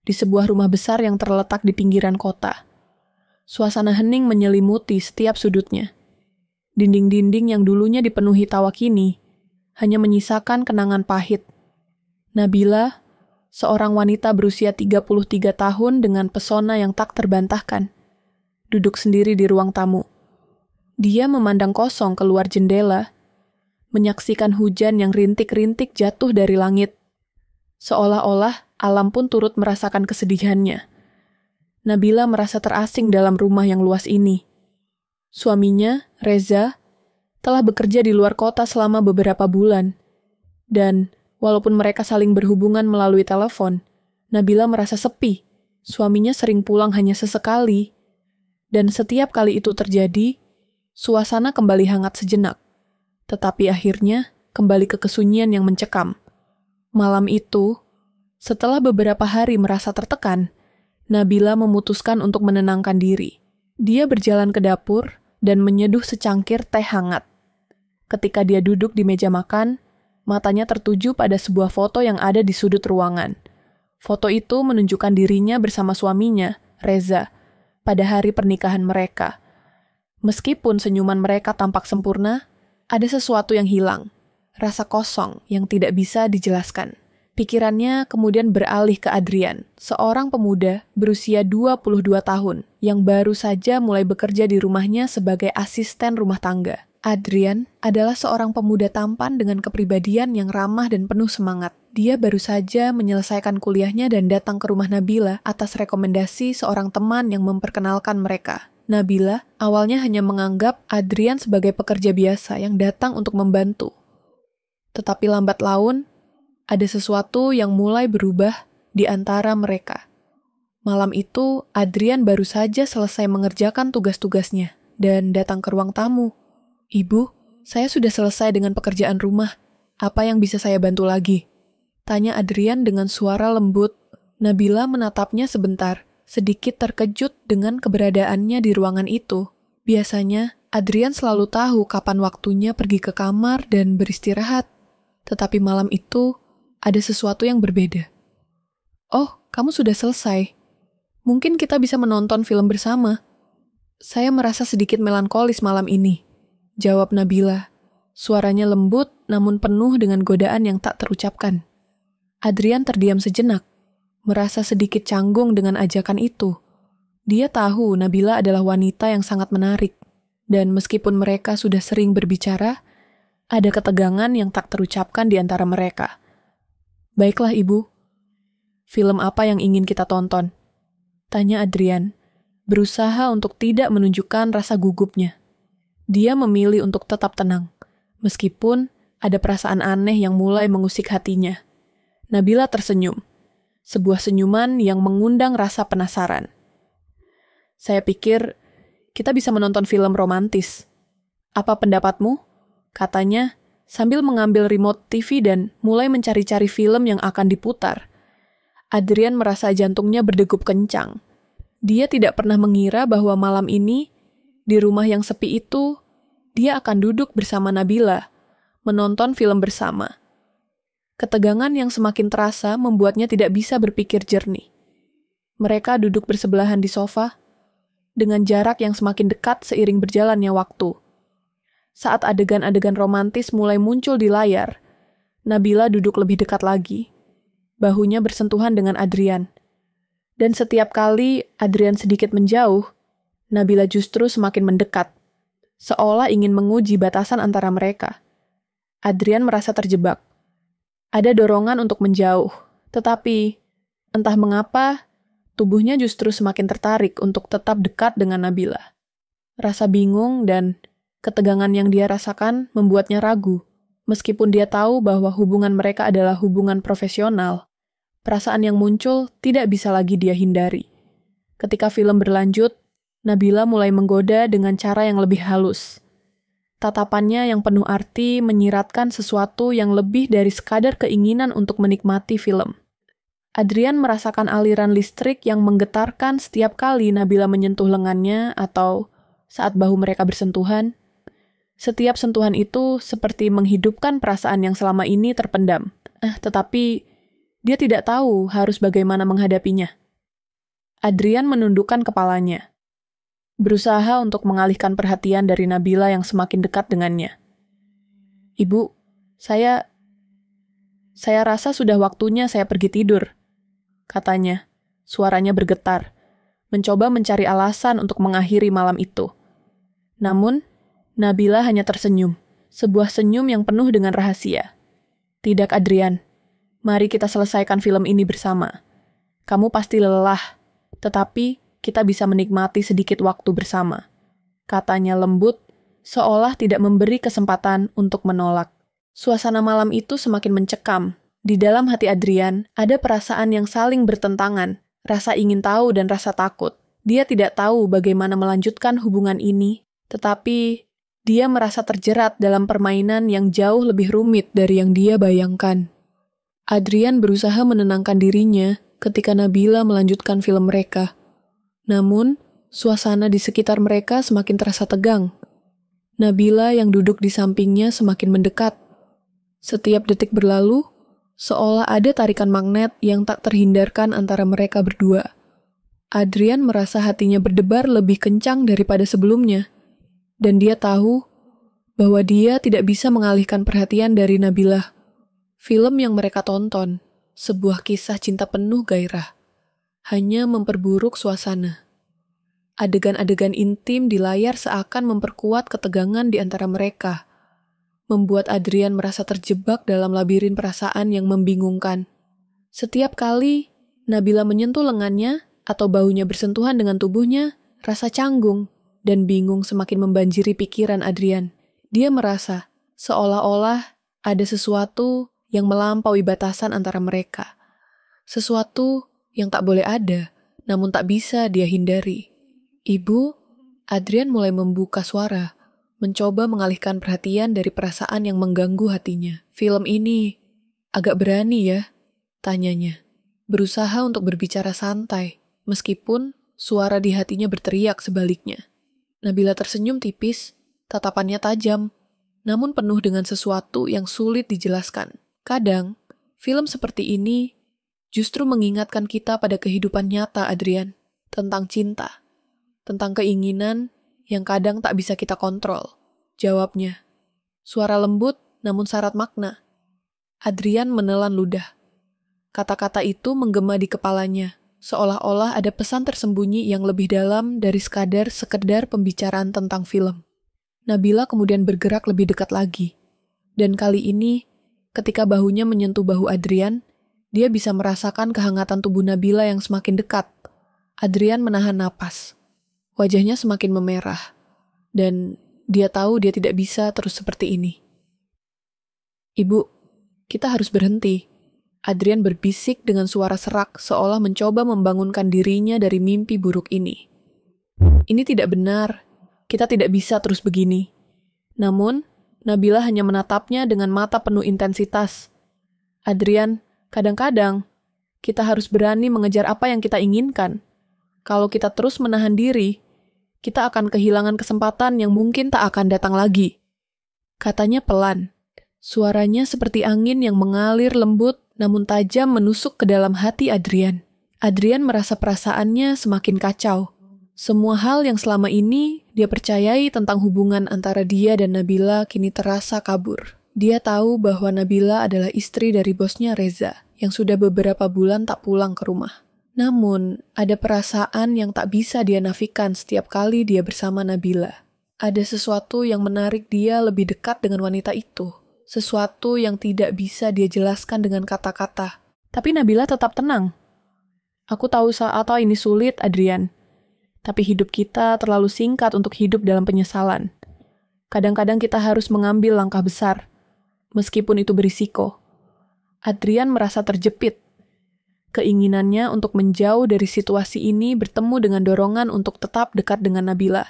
di sebuah rumah besar yang terletak di pinggiran kota. Suasana hening menyelimuti setiap sudutnya. Dinding-dinding yang dulunya dipenuhi tawa kini hanya menyisakan kenangan pahit. Nabila, seorang wanita berusia 33 tahun dengan pesona yang tak terbantahkan, duduk sendiri di ruang tamu. Dia memandang kosong keluar jendela, menyaksikan hujan yang rintik-rintik jatuh dari langit. Seolah-olah alam pun turut merasakan kesedihannya. Nabila merasa terasing dalam rumah yang luas ini. Suaminya, Reza, telah bekerja di luar kota selama beberapa bulan. Dan walaupun mereka saling berhubungan melalui telepon, Nabila merasa sepi. Suaminya sering pulang hanya sesekali. Dan setiap kali itu terjadi, suasana kembali hangat sejenak. Tetapi akhirnya kembali ke kesunyian yang mencekam. Malam itu, setelah beberapa hari merasa tertekan, Nabila memutuskan untuk menenangkan diri. Dia berjalan ke dapur dan menyeduh secangkir teh hangat. Ketika dia duduk di meja makan, matanya tertuju pada sebuah foto yang ada di sudut ruangan. Foto itu menunjukkan dirinya bersama suaminya, Reza, pada hari pernikahan mereka. Meskipun senyuman mereka tampak sempurna, ada sesuatu yang hilang, rasa kosong yang tidak bisa dijelaskan. Pikirannya kemudian beralih ke Adrian, seorang pemuda berusia 22 tahun yang baru saja mulai bekerja di rumahnya sebagai asisten rumah tangga. Adrian adalah seorang pemuda tampan dengan kepribadian yang ramah dan penuh semangat. Dia baru saja menyelesaikan kuliahnya dan datang ke rumah Nabila atas rekomendasi seorang teman yang memperkenalkan mereka. Nabila awalnya hanya menganggap Adrian sebagai pekerja biasa yang datang untuk membantu. Tetapi lambat laun, ada sesuatu yang mulai berubah di antara mereka. Malam itu, Adrian baru saja selesai mengerjakan tugas-tugasnya dan datang ke ruang tamu. "Ibu, saya sudah selesai dengan pekerjaan rumah. Apa yang bisa saya bantu lagi?" tanya Adrian dengan suara lembut. Nabila menatapnya sebentar, sedikit terkejut dengan keberadaannya di ruangan itu. Biasanya, Adrian selalu tahu kapan waktunya pergi ke kamar dan beristirahat. Tetapi malam itu, ada sesuatu yang berbeda. "Oh, kamu sudah selesai. Mungkin kita bisa menonton film bersama. Saya merasa sedikit melankolis malam ini," jawab Nabila. Suaranya lembut namun penuh dengan godaan yang tak terucapkan. Adrian terdiam sejenak, merasa sedikit canggung dengan ajakan itu. Dia tahu Nabila adalah wanita yang sangat menarik, dan meskipun mereka sudah sering berbicara, ada ketegangan yang tak terucapkan di antara mereka. "Baiklah, Ibu. Film apa yang ingin kita tonton?" tanya Adrian, berusaha untuk tidak menunjukkan rasa gugupnya. Dia memilih untuk tetap tenang, meskipun ada perasaan aneh yang mulai mengusik hatinya. Nabila tersenyum, sebuah senyuman yang mengundang rasa penasaran. "Saya pikir kita bisa menonton film romantis. Apa pendapatmu?" katanya sambil mengambil remote TV dan mulai mencari-cari film yang akan diputar. Adrian merasa jantungnya berdegup kencang. Dia tidak pernah mengira bahwa malam ini, di rumah yang sepi itu, dia akan duduk bersama Nabila, menonton film bersama. Ketegangan yang semakin terasa membuatnya tidak bisa berpikir jernih. Mereka duduk bersebelahan di sofa, dengan jarak yang semakin dekat seiring berjalannya waktu. Saat adegan-adegan romantis mulai muncul di layar, Nabila duduk lebih dekat lagi. Bahunya bersentuhan dengan Adrian. Dan setiap kali Adrian sedikit menjauh, Nabila justru semakin mendekat, seolah ingin menguji batasan antara mereka. Adrian merasa terjebak. Ada dorongan untuk menjauh, tetapi entah mengapa, tubuhnya justru semakin tertarik untuk tetap dekat dengan Nabila. Rasa bingung dan ketegangan yang dia rasakan membuatnya ragu. Meskipun dia tahu bahwa hubungan mereka adalah hubungan profesional, perasaan yang muncul tidak bisa lagi dia hindari. Ketika film berlanjut, Nabila mulai menggoda dengan cara yang lebih halus. Tatapannya yang penuh arti menyiratkan sesuatu yang lebih dari sekadar keinginan untuk menikmati film. Adrian merasakan aliran listrik yang menggetarkan setiap kali Nabila menyentuh lengannya atau saat bahu mereka bersentuhan. Setiap sentuhan itu seperti menghidupkan perasaan yang selama ini terpendam. Tetapi Dia tidak tahu harus bagaimana menghadapinya. Adrian menundukkan kepalanya, berusaha untuk mengalihkan perhatian dari Nabila yang semakin dekat dengannya. "Ibu, saya rasa sudah waktunya saya pergi tidur," katanya. Suaranya bergetar, mencoba mencari alasan untuk mengakhiri malam itu. Namun, Nabila hanya tersenyum, sebuah senyum yang penuh dengan rahasia. "Tidak, Adrian. Mari kita selesaikan film ini bersama. Kamu pasti lelah, tetapi kita bisa menikmati sedikit waktu bersama," katanya lembut, seolah tidak memberi kesempatan untuk menolak. Suasana malam itu semakin mencekam. Di dalam hati Adrian, ada perasaan yang saling bertentangan, rasa ingin tahu dan rasa takut. Dia tidak tahu bagaimana melanjutkan hubungan ini, tetapi dia merasa terjerat dalam permainan yang jauh lebih rumit dari yang dia bayangkan. Adrian berusaha menenangkan dirinya ketika Nabila melanjutkan film mereka. Namun, suasana di sekitar mereka semakin terasa tegang. Nabila yang duduk di sampingnya semakin mendekat. Setiap detik berlalu, seolah ada tarikan magnet yang tak terhindarkan antara mereka berdua. Adrian merasa hatinya berdebar lebih kencang daripada sebelumnya, dan dia tahu bahwa dia tidak bisa mengalihkan perhatian dari Nabila. Film yang mereka tonton, sebuah kisah cinta penuh gairah, hanya memperburuk suasana. Adegan-adegan intim di layar seakan memperkuat ketegangan di antara mereka, membuat Adrian merasa terjebak dalam labirin perasaan yang membingungkan. Setiap kali Nabila menyentuh lengannya atau bahunya bersentuhan dengan tubuhnya, rasa canggung dan bingung semakin membanjiri pikiran Adrian. Dia merasa seolah-olah ada sesuatu yang melampaui batasan antara mereka. Sesuatu yang tak boleh ada, namun tak bisa dia hindari. "Ibu," Adrian mulai membuka suara, mencoba mengalihkan perhatian dari perasaan yang mengganggu hatinya. "Film ini agak berani ya?" tanyanya. Berusaha untuk berbicara santai, meskipun suara di hatinya berteriak sebaliknya. Nabila tersenyum tipis, tatapannya tajam, namun penuh dengan sesuatu yang sulit dijelaskan. Kadang, film seperti ini justru mengingatkan kita pada kehidupan nyata, Adrian, tentang cinta, tentang keinginan yang kadang tak bisa kita kontrol. Jawabnya, suara lembut namun syarat makna. Adrian menelan ludah. Kata-kata itu menggema di kepalanya, seolah-olah ada pesan tersembunyi yang lebih dalam dari sekedar pembicaraan tentang film. Nabila kemudian bergerak lebih dekat lagi, dan kali ini, ketika bahunya menyentuh bahu Adrian, dia bisa merasakan kehangatan tubuh Nabila yang semakin dekat. Adrian menahan napas. Wajahnya semakin memerah, dan dia tahu dia tidak bisa terus seperti ini. "Ibu, kita harus berhenti," Adrian berbisik dengan suara serak seolah mencoba membangunkan dirinya dari mimpi buruk ini. "Ini tidak benar, kita tidak bisa terus begini." Namun, Nabila hanya menatapnya dengan mata penuh intensitas. "Adrian, kadang-kadang kita harus berani mengejar apa yang kita inginkan. Kalau kita terus menahan diri, kita akan kehilangan kesempatan yang mungkin tak akan datang lagi," katanya pelan. Suaranya seperti angin yang mengalir lembut namun tajam menusuk ke dalam hati Adrian. Adrian merasa perasaannya semakin kacau. Semua hal yang selama ini dia percayai tentang hubungan antara dia dan Nabila kini terasa kabur. Dia tahu bahwa Nabila adalah istri dari bosnya Reza, yang sudah beberapa bulan tak pulang ke rumah. Namun, ada perasaan yang tak bisa dia nafikan setiap kali dia bersama Nabila. Ada sesuatu yang menarik dia lebih dekat dengan wanita itu. Sesuatu yang tidak bisa dia jelaskan dengan kata-kata. Tapi Nabila tetap tenang. "Aku tahu saat ini sulit, Adrian. Tapi hidup kita terlalu singkat untuk hidup dalam penyesalan. Kadang-kadang kita harus mengambil langkah besar, meskipun itu berisiko." Adrian merasa terjepit. Keinginannya untuk menjauh dari situasi ini bertemu dengan dorongan untuk tetap dekat dengan Nabila.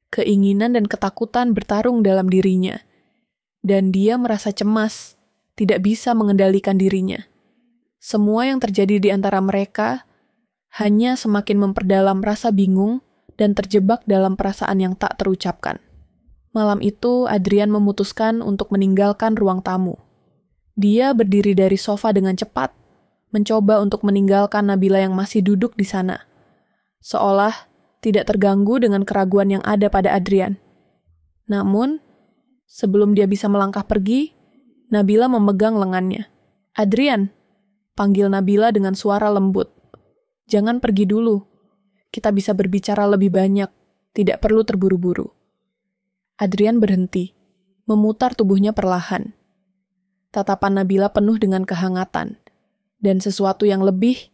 Keinginan dan ketakutan bertarung dalam dirinya. Dan dia merasa cemas, tidak bisa mengendalikan dirinya. Semua yang terjadi di antara mereka hanya semakin memperdalam rasa bingung dan terjebak dalam perasaan yang tak terucapkan. Malam itu, Adrian memutuskan untuk meninggalkan ruang tamu. Dia berdiri dari sofa dengan cepat, mencoba untuk meninggalkan Nabila yang masih duduk di sana. Seolah tidak terganggu dengan keraguan yang ada pada Adrian. Namun, sebelum dia bisa melangkah pergi, Nabila memegang lengannya. "Adrian," panggil Nabila dengan suara lembut. "Jangan pergi dulu. Kita bisa berbicara lebih banyak. Tidak perlu terburu-buru." Adrian berhenti, memutar tubuhnya perlahan. Tatapan Nabila penuh dengan kehangatan, dan sesuatu yang lebih,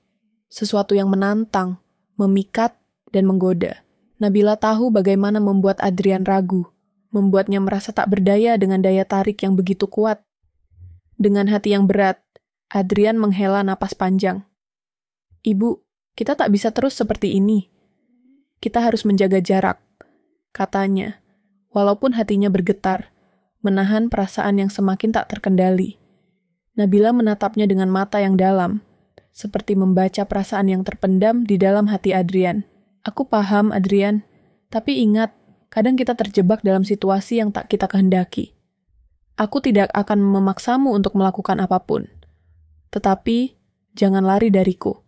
sesuatu yang menantang, memikat, dan menggoda. Nabila tahu bagaimana membuat Adrian ragu, membuatnya merasa tak berdaya dengan daya tarik yang begitu kuat. Dengan hati yang berat, Adrian menghela napas panjang. "Ibu, kita tak bisa terus seperti ini. Kita harus menjaga jarak," katanya, walaupun hatinya bergetar, menahan perasaan yang semakin tak terkendali. Nabila menatapnya dengan mata yang dalam, seperti membaca perasaan yang terpendam di dalam hati Adrian. "Aku paham, Adrian, tapi ingat, kadang kita terjebak dalam situasi yang tak kita kehendaki. Aku tidak akan memaksamu untuk melakukan apapun. Tetapi, jangan lari dariku."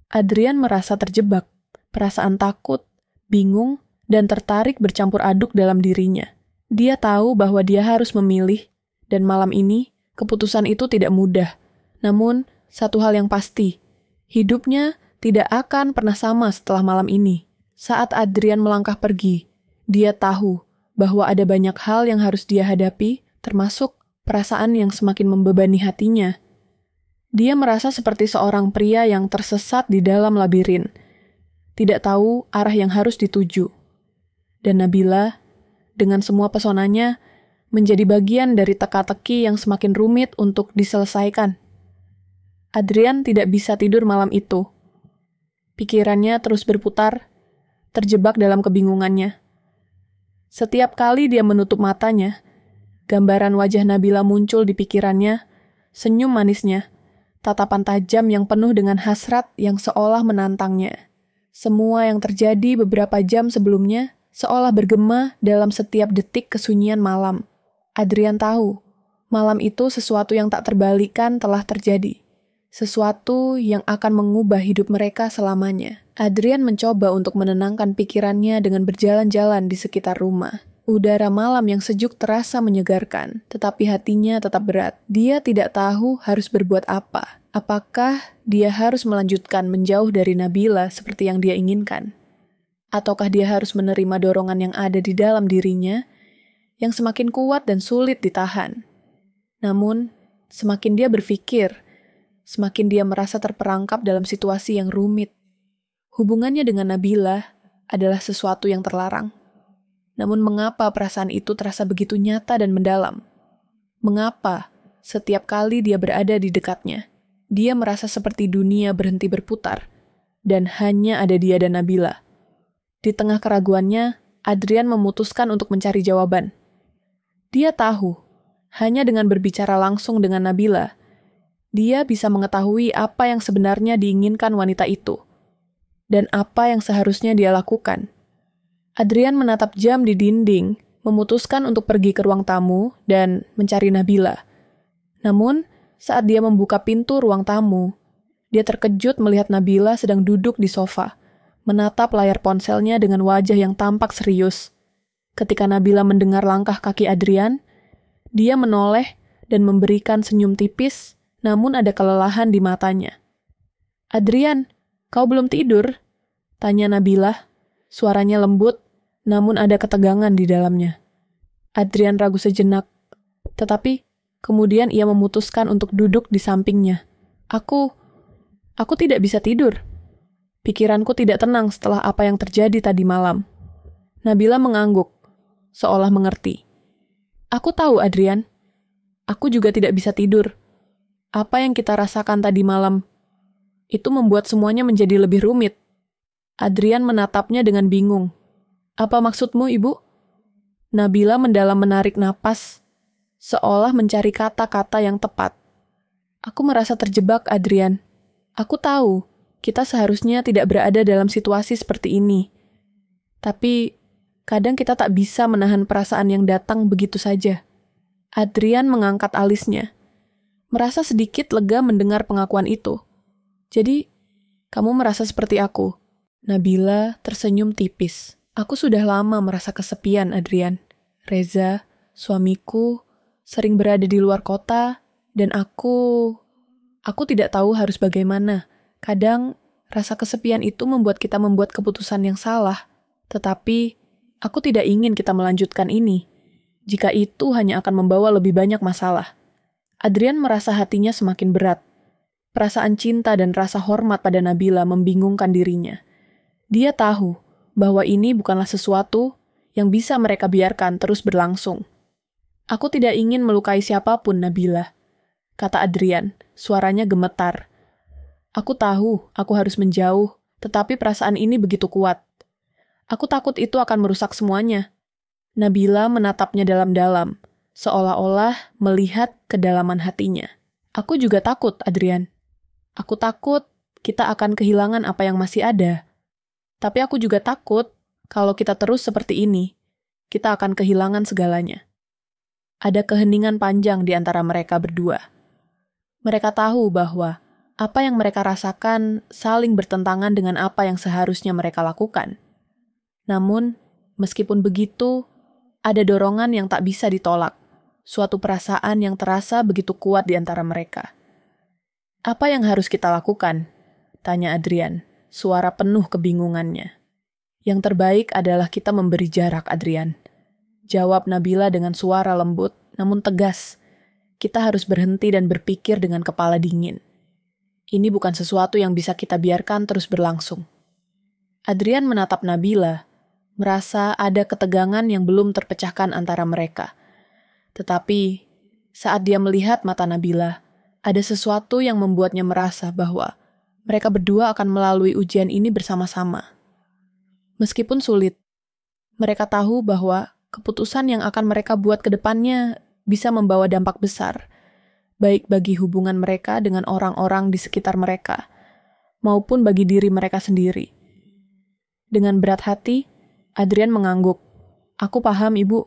Adrian merasa terjebak, perasaan takut, bingung, dan tertarik bercampur aduk dalam dirinya. Dia tahu bahwa dia harus memilih, dan malam ini, keputusan itu tidak mudah. Namun, satu hal yang pasti, hidupnya tidak akan pernah sama setelah malam ini. Saat Adrian melangkah pergi, dia tahu bahwa ada banyak hal yang harus dia hadapi, termasuk perasaan yang semakin membebani hatinya. Dia merasa seperti seorang pria yang tersesat di dalam labirin, tidak tahu arah yang harus dituju. Dan Nabila, dengan semua pesonanya, menjadi bagian dari teka-teki yang semakin rumit untuk diselesaikan. Adrian tidak bisa tidur malam itu. Pikirannya terus berputar, terjebak dalam kebingungannya. Setiap kali dia menutup matanya, gambaran wajah Nabila muncul di pikirannya, senyum manisnya, tatapan tajam yang penuh dengan hasrat yang seolah menantangnya. Semua yang terjadi beberapa jam sebelumnya seolah bergema dalam setiap detik kesunyian malam. Adrian tahu, malam itu sesuatu yang tak terbalikan telah terjadi. Sesuatu yang akan mengubah hidup mereka selamanya. Adrian mencoba untuk menenangkan pikirannya dengan berjalan-jalan di sekitar rumah. Udara malam yang sejuk terasa menyegarkan, tetapi hatinya tetap berat. Dia tidak tahu harus berbuat apa. Apakah dia harus melanjutkan menjauh dari Nabila seperti yang dia inginkan? Ataukah dia harus menerima dorongan yang ada di dalam dirinya, yang semakin kuat dan sulit ditahan? Namun, semakin dia berpikir, semakin dia merasa terperangkap dalam situasi yang rumit. Hubungannya dengan Nabila adalah sesuatu yang terlarang. Namun mengapa perasaan itu terasa begitu nyata dan mendalam? Mengapa setiap kali dia berada di dekatnya, dia merasa seperti dunia berhenti berputar, dan hanya ada dia dan Nabila? Di tengah keraguannya, Adrian memutuskan untuk mencari jawaban. Dia tahu, hanya dengan berbicara langsung dengan Nabila, dia bisa mengetahui apa yang sebenarnya diinginkan wanita itu, dan apa yang seharusnya dia lakukan. Adrian menatap jam di dinding, memutuskan untuk pergi ke ruang tamu dan mencari Nabila. Namun, saat dia membuka pintu ruang tamu, dia terkejut melihat Nabila sedang duduk di sofa, menatap layar ponselnya dengan wajah yang tampak serius. Ketika Nabila mendengar langkah kaki Adrian, dia menoleh dan memberikan senyum tipis, namun ada kelelahan di matanya. "Adrian, kau belum tidur?" tanya Nabila. Suaranya lembut, namun ada ketegangan di dalamnya. Adrian ragu sejenak, tetapi kemudian ia memutuskan untuk duduk di sampingnya. Aku tidak bisa tidur. Pikiranku tidak tenang setelah apa yang terjadi tadi malam." Nabila mengangguk, seolah mengerti. "Aku tahu, Adrian. Aku juga tidak bisa tidur. Apa yang kita rasakan tadi malam, itu membuat semuanya menjadi lebih rumit." Adrian menatapnya dengan bingung. "Apa maksudmu, Ibu?" Nabila mendalam menarik napas, seolah mencari kata-kata yang tepat. "Aku merasa terjebak, Adrian. Aku tahu, kita seharusnya tidak berada dalam situasi seperti ini. Tapi, kadang kita tak bisa menahan perasaan yang datang begitu saja." Adrian mengangkat alisnya, merasa sedikit lega mendengar pengakuan itu. Jadi, kamu merasa seperti aku? Nabila tersenyum tipis. Aku sudah lama merasa kesepian, Adrian. Reza, suamiku, sering berada di luar kota, dan aku tidak tahu harus bagaimana. Kadang, rasa kesepian itu membuat kita membuat keputusan yang salah. Tetapi, aku tidak ingin kita melanjutkan ini. Jika itu hanya akan membawa lebih banyak masalah. Adrian merasa hatinya semakin berat. Perasaan cinta dan rasa hormat pada Nabila membingungkan dirinya. Dia tahu bahwa ini bukanlah sesuatu yang bisa mereka biarkan terus berlangsung. Aku tidak ingin melukai siapapun, Nabila, kata Adrian, suaranya gemetar. Aku tahu aku harus menjauh, tetapi perasaan ini begitu kuat. Aku takut itu akan merusak semuanya. Nabila menatapnya dalam-dalam, seolah-olah melihat kedalaman hatinya. Aku juga takut, Adrian. Aku takut kita akan kehilangan apa yang masih ada. Tapi aku juga takut kalau kita terus seperti ini, kita akan kehilangan segalanya. Ada keheningan panjang di antara mereka berdua. Mereka tahu bahwa apa yang mereka rasakan saling bertentangan dengan apa yang seharusnya mereka lakukan. Namun, meskipun begitu, ada dorongan yang tak bisa ditolak, suatu perasaan yang terasa begitu kuat di antara mereka. Apa yang harus kita lakukan? Tanya Adrian, suara penuh kebingungannya. Yang terbaik adalah kita memberi jarak, Adrian. Jawab Nabila dengan suara lembut, namun tegas. Kita harus berhenti dan berpikir dengan kepala dingin. Ini bukan sesuatu yang bisa kita biarkan terus berlangsung. Adrian menatap Nabila, merasa ada ketegangan yang belum terpecahkan antara mereka. Tetapi, saat dia melihat mata Nabila, ada sesuatu yang membuatnya merasa bahwa mereka berdua akan melalui ujian ini bersama-sama. Meskipun sulit, mereka tahu bahwa keputusan yang akan mereka buat ke depannya bisa membawa dampak besar, baik bagi hubungan mereka dengan orang-orang di sekitar mereka, maupun bagi diri mereka sendiri. Dengan berat hati, Adrian mengangguk. Aku paham, Ibu.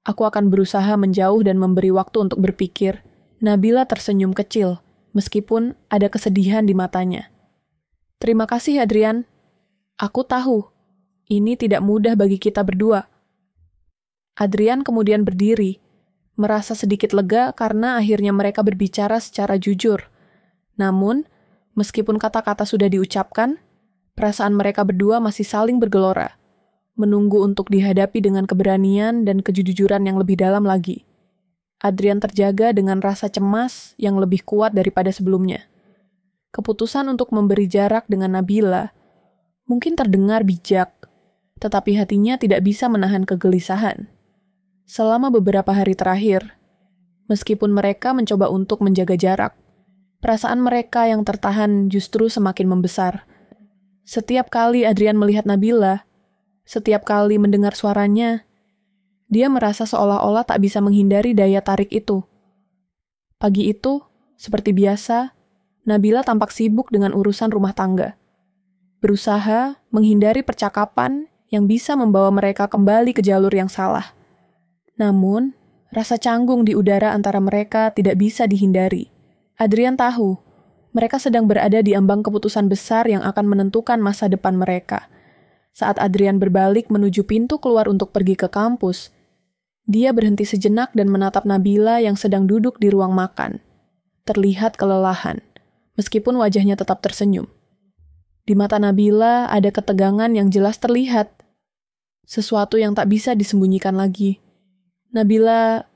Aku akan berusaha menjauh dan memberi waktu untuk berpikir. Nabila tersenyum kecil, meskipun ada kesedihan di matanya. Terima kasih, Adrian. Aku tahu, ini tidak mudah bagi kita berdua. Adrian kemudian berdiri, merasa sedikit lega karena akhirnya mereka berbicara secara jujur. Namun, meskipun kata-kata sudah diucapkan, perasaan mereka berdua masih saling bergelora, menunggu untuk dihadapi dengan keberanian dan kejujuran yang lebih dalam lagi. Adrian terjaga dengan rasa cemas yang lebih kuat daripada sebelumnya. Keputusan untuk memberi jarak dengan Nabila mungkin terdengar bijak, tetapi hatinya tidak bisa menahan kegelisahan. Selama beberapa hari terakhir, meskipun mereka mencoba untuk menjaga jarak, perasaan mereka yang tertahan justru semakin membesar. Setiap kali Adrian melihat Nabila, setiap kali mendengar suaranya, dia merasa seolah-olah tak bisa menghindari daya tarik itu. Pagi itu, seperti biasa, Nabila tampak sibuk dengan urusan rumah tangga. Berusaha menghindari percakapan yang bisa membawa mereka kembali ke jalur yang salah. Namun, rasa canggung di udara antara mereka tidak bisa dihindari. Adrian tahu, mereka sedang berada di ambang keputusan besar yang akan menentukan masa depan mereka. Saat Adrian berbalik menuju pintu keluar untuk pergi ke kampus, dia berhenti sejenak dan menatap Nabila yang sedang duduk di ruang makan. Terlihat kelelahan, meskipun wajahnya tetap tersenyum. Di mata Nabila ada ketegangan yang jelas terlihat. Sesuatu yang tak bisa disembunyikan lagi. Nabila...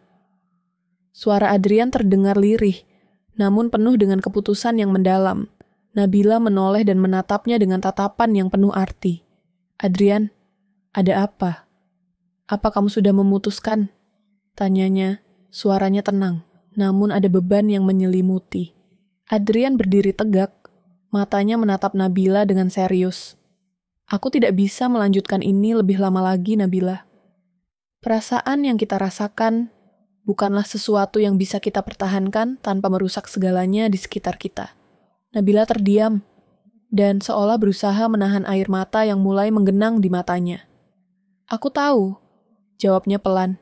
Suara Adrian terdengar lirih, namun penuh dengan keputusan yang mendalam. Nabila menoleh dan menatapnya dengan tatapan yang penuh arti. Adrian, ada apa? Apa kamu sudah memutuskan? Tanyanya, suaranya tenang, namun ada beban yang menyelimuti. Adrian berdiri tegak, matanya menatap Nabila dengan serius. Aku tidak bisa melanjutkan ini lebih lama lagi, Nabila. Perasaan yang kita rasakan bukanlah sesuatu yang bisa kita pertahankan tanpa merusak segalanya di sekitar kita. Nabila terdiam, dan seolah berusaha menahan air mata yang mulai menggenang di matanya. Aku tahu, jawabnya pelan.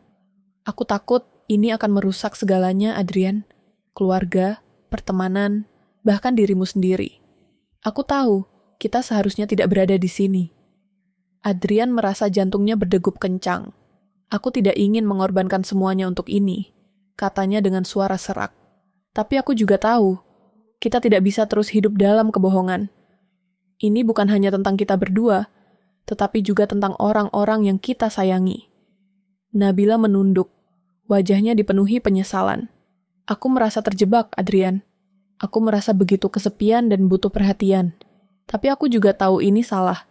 Aku takut ini akan merusak segalanya, Adrian. Keluarga, pertemanan, bahkan dirimu sendiri. Aku tahu, kita seharusnya tidak berada di sini. Adrian merasa jantungnya berdegup kencang. Aku tidak ingin mengorbankan semuanya untuk ini, katanya dengan suara serak. Tapi aku juga tahu, kita tidak bisa terus hidup dalam kebohongan. Ini bukan hanya tentang kita berdua, tetapi juga tentang orang-orang yang kita sayangi. Nabila menunduk, wajahnya dipenuhi penyesalan. Aku merasa terjebak, Adrian. Aku merasa begitu kesepian dan butuh perhatian. Tapi aku juga tahu ini salah.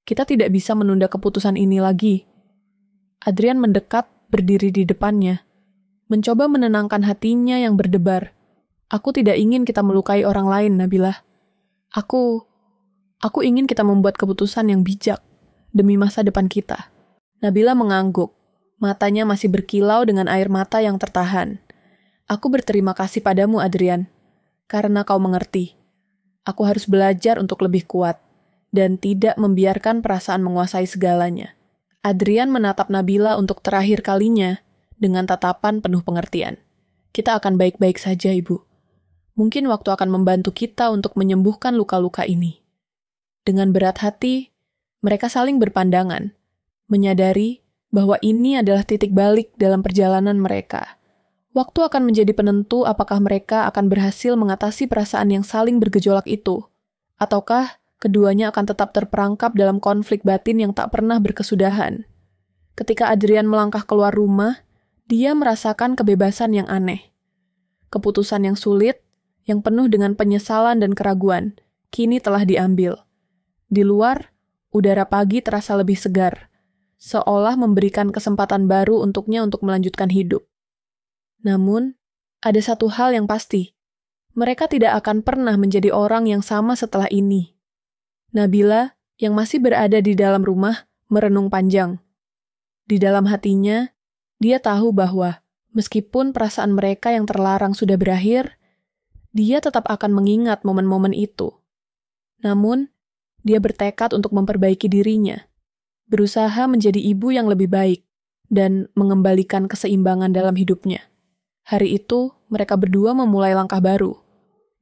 Kita tidak bisa menunda keputusan ini lagi. Adrian mendekat, berdiri di depannya. Mencoba menenangkan hatinya yang berdebar. Aku tidak ingin kita melukai orang lain, Nabila. Aku ingin kita membuat keputusan yang bijak demi masa depan kita. Nabila mengangguk. Matanya masih berkilau dengan air mata yang tertahan. Aku berterima kasih padamu, Adrian. Karena kau mengerti. Aku harus belajar untuk lebih kuat dan tidak membiarkan perasaan menguasai segalanya. Adrian menatap Nabila untuk terakhir kalinya dengan tatapan penuh pengertian. Kita akan baik-baik saja, Ibu. Mungkin waktu akan membantu kita untuk menyembuhkan luka-luka ini. Dengan berat hati, mereka saling berpandangan, menyadari bahwa ini adalah titik balik dalam perjalanan mereka. Waktu akan menjadi penentu apakah mereka akan berhasil mengatasi perasaan yang saling bergejolak itu, ataukah keduanya akan tetap terperangkap dalam konflik batin yang tak pernah berkesudahan. Ketika Adrian melangkah keluar rumah, dia merasakan kebebasan yang aneh. Keputusan yang sulit, yang penuh dengan penyesalan dan keraguan, kini telah diambil. Di luar, udara pagi terasa lebih segar, seolah memberikan kesempatan baru untuknya untuk melanjutkan hidup. Namun, ada satu hal yang pasti. Mereka tidak akan pernah menjadi orang yang sama setelah ini. Nabila, yang masih berada di dalam rumah, merenung panjang. Di dalam hatinya, dia tahu bahwa, meskipun perasaan mereka yang terlarang sudah berakhir, dia tetap akan mengingat momen-momen itu. Namun, dia bertekad untuk memperbaiki dirinya, berusaha menjadi ibu yang lebih baik, dan mengembalikan keseimbangan dalam hidupnya. Hari itu, mereka berdua memulai langkah baru,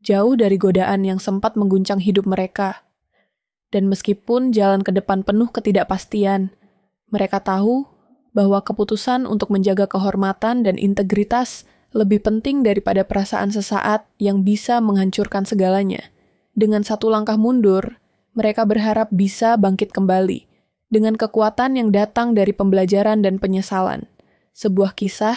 jauh dari godaan yang sempat mengguncang hidup mereka. Dan meskipun jalan ke depan penuh ketidakpastian, mereka tahu bahwa keputusan untuk menjaga kehormatan dan integritas lebih penting daripada perasaan sesaat yang bisa menghancurkan segalanya. Dengan satu langkah mundur, mereka berharap bisa bangkit kembali, dengan kekuatan yang datang dari pembelajaran dan penyesalan. Sebuah kisah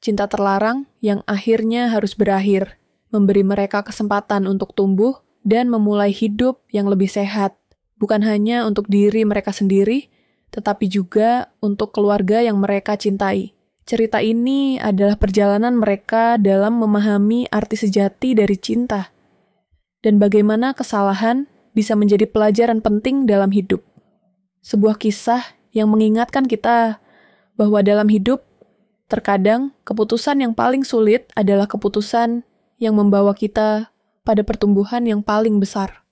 cinta terlarang yang akhirnya harus berakhir, memberi mereka kesempatan untuk tumbuh dan memulai hidup yang lebih sehat, bukan hanya untuk diri mereka sendiri, tetapi juga untuk keluarga yang mereka cintai. Cerita ini adalah perjalanan mereka dalam memahami arti sejati dari cinta, dan bagaimana kesalahan bisa menjadi pelajaran penting dalam hidup. Sebuah kisah yang mengingatkan kita bahwa dalam hidup, terkadang, keputusan yang paling sulit adalah keputusan yang membawa kita pada pertumbuhan yang paling besar.